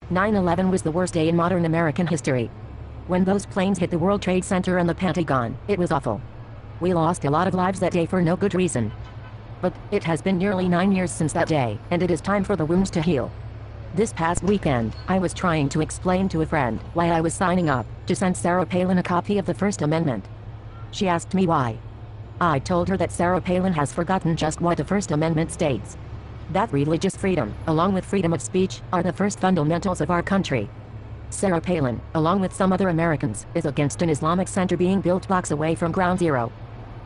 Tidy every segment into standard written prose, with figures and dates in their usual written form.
9/11 was the worst day in modern American history. When those planes hit the World Trade Center and the Pentagon, it was awful. We lost a lot of lives that day for no good reason. But it has been nearly 9 years since that day, and it is time for the wounds to heal. This past weekend, I was trying to explain to a friend why I was signing up to send Sarah Palin a copy of the First Amendment. She asked me why. I told her that Sarah Palin has forgotten just what the First Amendment states. That religious freedom, along with freedom of speech, are the first fundamentals of our country. Sarah Palin, along with some other Americans, is against an Islamic center being built blocks away from Ground Zero.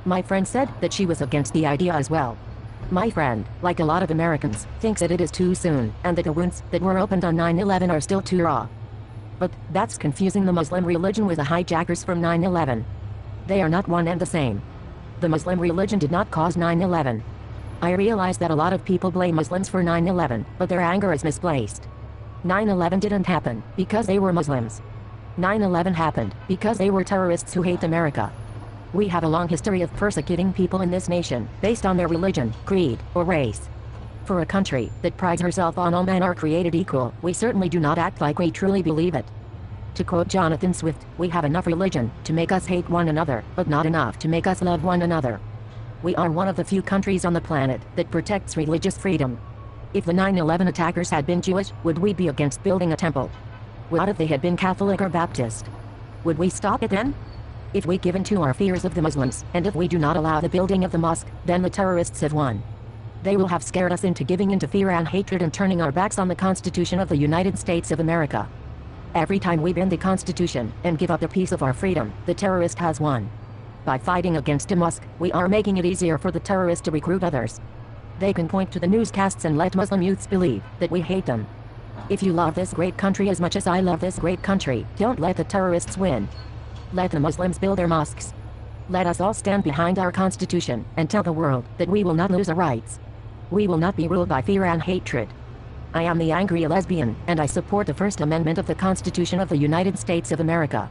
My friend said that she was against the idea as well. My friend, like a lot of Americans, thinks that it is too soon, and that the wounds that were opened on 9/11 are still too raw. But that's confusing the Muslim religion with the hijackers from 9/11. They are not one and the same. The Muslim religion did not cause 9/11. I realize that a lot of people blame Muslims for 9/11, but their anger is misplaced. 9/11 didn't happen because they were Muslims. 9/11 happened because they were terrorists who hate America. We have a long history of persecuting people in this nation, based on their religion, creed, or race. For a country that prides herself on all men are created equal, we certainly do not act like we truly believe it. To quote Jonathan Swift, we have enough religion to make us hate one another, but not enough to make us love one another. We are one of the few countries on the planet that protects religious freedom. If the 9/11 attackers had been Jewish, would we be against building a temple? What if they had been Catholic or Baptist? Would we stop it then? If we give in to our fears of the Muslims, and if we do not allow the building of the mosque, then the terrorists have won. They will have scared us into giving in to fear and hatred and turning our backs on the Constitution of the United States of America. Every time we bend the Constitution and give up a piece of our freedom, the terrorist has won. By fighting against a mosque, we are making it easier for the terrorists to recruit others. They can point to the newscasts and let Muslim youths believe that we hate them. If you love this great country as much as I love this great country, don't let the terrorists win. Let the Muslims build their mosques. Let us all stand behind our Constitution and tell the world that we will not lose our rights. We will not be ruled by fear and hatred. I am the Angry Lesbian, and I support the First Amendment of the Constitution of the United States of America.